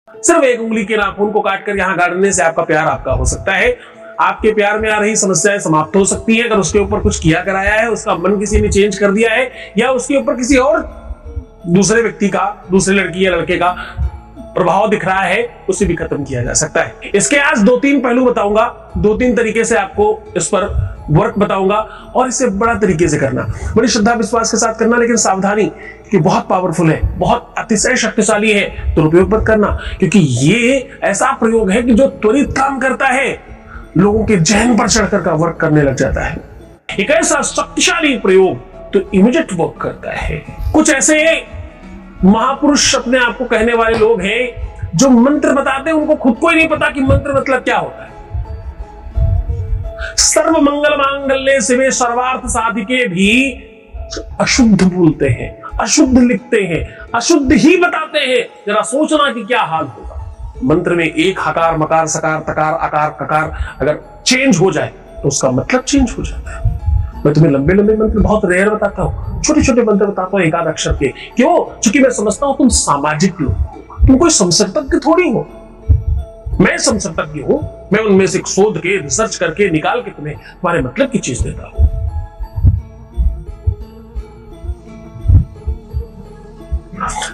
सिर्फ एक उंगली के नाखून को काटकर यहां गाड़ने से आपका प्यार आपका हो सकता है। आपके प्यार में आ रही समस्याएं समाप्त हो सकती हैं अगर उसके ऊपर कुछ किया कराया है, उसका मन किसी ने चेंज कर दिया है, या उसके ऊपर किसी और दूसरे व्यक्ति का, दूसरे लड़की या लड़के का प्रभाव दिख रहा है, उसे भी खत्म किया जा सकता है। इसके आज 2-3 पहलू बताऊंगा, 2-3 तरीके से आपको इस पर वर्क बताऊंगा, और इसे बड़ा तरीके से करना, बड़ी श्रद्धा विश्वास के साथ करना, लेकिन सावधानी कि बहुत पावरफुल है, बहुत अतिशय शक्तिशाली है, दुरुपयोग मत करना, क्योंकि ये ऐसा प्रयोग है कि जो त्वरित काम करता है, लोगों के जहन पर चढ़कर का वर्क करने लग जाता है। एक ऐसा शक्तिशाली प्रयोग तो इमीडिएट वर्क करता है। कुछ ऐसे महापुरुष अपने आप को कहने वाले लोग हैं जो मंत्र बताते हैं, उनको खुद को ही नहीं पता कि मंत्र मतलब क्या होता है। सर्व मंगल मांगल्ये शिवे सर्वार्थ साधिके भी अशुद्ध बोलते हैं, अशुद्ध लिखते हैं, अशुद्ध ही बताते हैं। जरा सोचना कि क्या हाल होगा। मंत्र में एक हकार, मकार, सकार, तकार, आकार, ककार अगर चेंज हो जाए तो उसका मतलब चेंज हो जाता है। मैं तुम्हें लंबे लंबे मंत्र बहुत रेयर बताता हूं, छोटे छोटे मंत्र बताता हूं, एकाध अक्षर के। क्यों? क्योंकि मैं समझता हूं तुम सामाजिक लोग हो, तुम कोई संसर्गज्ञ थोड़ी हो। मैं संसर्गज्ञ हूं, मैं उनमें से शोध के, रिसर्च करके निकाल के तुम्हें तुम्हारे मतलब की चीज देता हूं।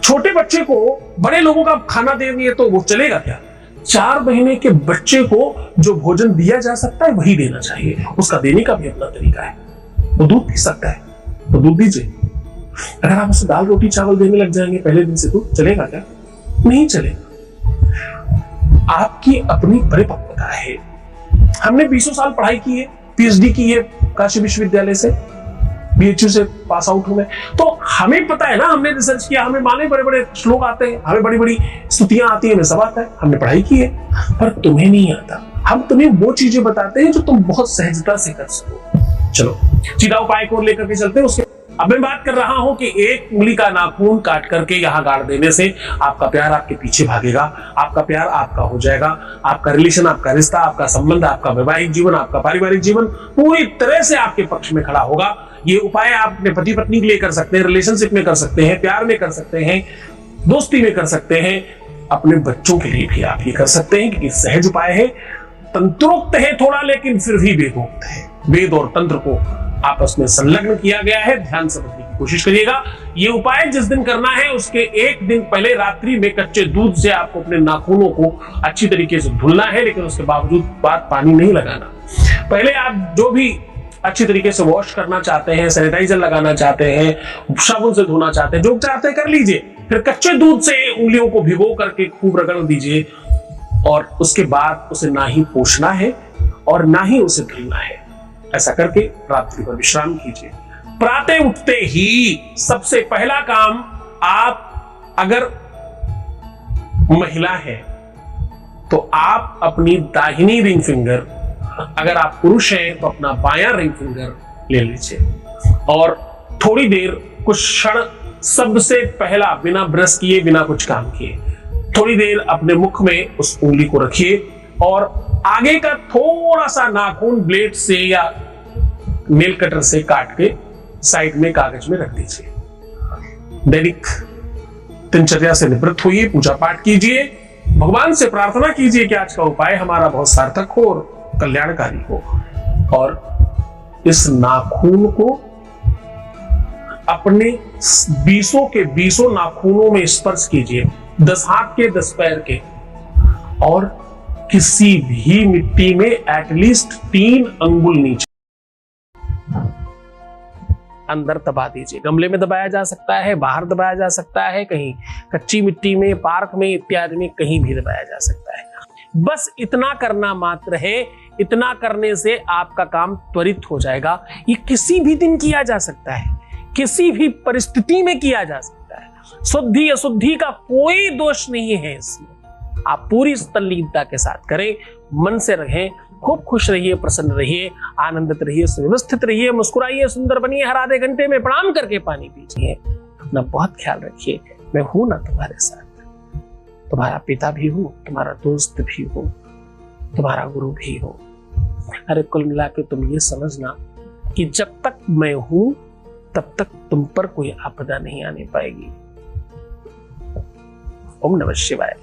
छोटे बच्चे को बड़े लोगों का खाना दे दिए तो वो चलेगा क्या? 4 महीने के बच्चे को जो भोजन दिया जा सकता है वही देना चाहिए। उसका देने का भी अपना तरीका है। वो दूध पी सकता है तो दूध दीजिए। अगर आप उसे दाल रोटी चावल देने लग जाएंगे पहले दिन से, तो चलेगा क्या? नहीं चलेगा। आपकी अपनी परिपक्वता है। हमने 20 साल पढ़ाई की है, पीएचडी की है काशी विश्वविद्यालय से, बीएचयू से पास आउट हूं मैं, तो हमें पता है ना, हमने रिसर्च किया, हमें माने बड़े बड़े श्लोक आते हैं, हमें बड़ी बड़ी स्तुतियां आती है, हमें सब आता है, हमने पढ़ाई की है, पर तुम्हें नहीं आता। हम तुम्हें वो चीजें बताते हैं जो तुम बहुत सहजता से कर सको। चलो सीधा उपाय को लेकर के चलते हैं। उसके अब मैं बात कर रहा हूं कि एक उंगली का नाखून काट करके यहां गाड़ देने से आपका प्यार आपके पीछे भागेगा, आपका प्यार आपका हो जाएगा, आपका रिलेशन, आपका रिश्ता, आपका संबंध, आपका वैवाहिक जीवन, आपका पारिवारिक जीवन पूरी तरह से आपके पक्ष में खड़ा होगा। ये उपाय आप अपने पति पत्नी के लिए कर सकते हैं, रिलेशनशिप में कर सकते हैं, प्यार में कर सकते हैं, दोस्ती में कर सकते हैं, अपने बच्चों के लिए भी आप ये कर सकते हैं, क्योंकि सहज उपाय है, तंत्रोक्त है थोड़ा, लेकिन फिर भी वेदोक्त है। वेद और तंत्र को आपस में संलग्न किया गया है। ध्यान समझने की कोशिश करिएगा। ये उपाय जिस दिन करना है उसके एक दिन पहले रात्रि में कच्चे दूध से आपको अपने नाखूनों को अच्छी तरीके से धुलना है, लेकिन उसके बावजूद पानी नहीं लगाना। पहले आप जो भी अच्छी तरीके से वॉश करना चाहते हैं, सैनिटाइजर लगाना चाहते हैं, साबुन से धोना चाहते हैं, जो चाहते हैं कर लीजिए। फिर कच्चे दूध से उंगलियों को भिगो करके खूब रगड़ दीजिए, और उसके बाद उसे ना ही पोंछना है और ना ही उसे धुलना है। ऐसा करके रात्रि भर विश्राम कीजिए। प्रातः उठते ही सबसे पहला काम, आप अगर महिला है तो आप अपनी दाहिनी रिंग फिंगर, अगर आप पुरुष हैं तो अपना बायां रिंग फिंगर ले लीजिए, और थोड़ी देर, कुछ क्षण, सबसे पहला बिना ब्रश किए, बिना कुछ काम किए, थोड़ी देर अपने मुख में उस उंगली को रखिए, और आगे का थोड़ा सा नाखून ब्लेड से या नेल कटर से काट के साइड में कागज में रख दीजिए। दैनिक दिनचर्या से निवृत्त होइए, पूजा पाठ कीजिए, भगवान से प्रार्थना कीजिए कि आज का उपाय हमारा बहुत सार्थक हो और कल्याणकारी हो। और इस नाखून को अपने 20 के 20 नाखूनों में स्पर्श कीजिए, 10 हाथ के 10 पैर के, और किसी भी मिट्टी में एटलीस्ट 3 अंगुल नीचे अंदर दबा दीजिए। गमले में दबाया जा सकता है, बाहर दबाया जा सकता है, कहीं कच्ची मिट्टी में, पार्क में इत्यादि में, कहीं भी दबाया जा सकता है। बस इतना करना मात्र है। इतना करने से आपका काम त्वरित हो जाएगा। ये किसी भी दिन किया जा सकता है, किसी भी परिस्थिति में किया जा सकता है। शुद्धि अशुद्धि का कोई दोष नहीं है इसमें। आप पूरी तल्लीनता के साथ करें, मन से रहें, खूब खुश रहिए, प्रसन्न रहिए, आनंदित रहिए, सुव्यवस्थित रहिए, मुस्कुराइए, सुंदर बनिए, हर आधे घंटे में प्रणाम करके पानी पीजिए। अपना बहुत ख्याल रखिए। मैं हूं ना तुम्हारे साथ, तुम्हारा पिता भी हूं, तुम्हारा दोस्त भी हूं, तुम्हारा गुरु भी हूं। अरे कुल मिला के तुम ये समझना कि जब तक मैं हूं तब तक तुम पर कोई आपदा नहीं आने पाएगी। ओम नमः शिवाय।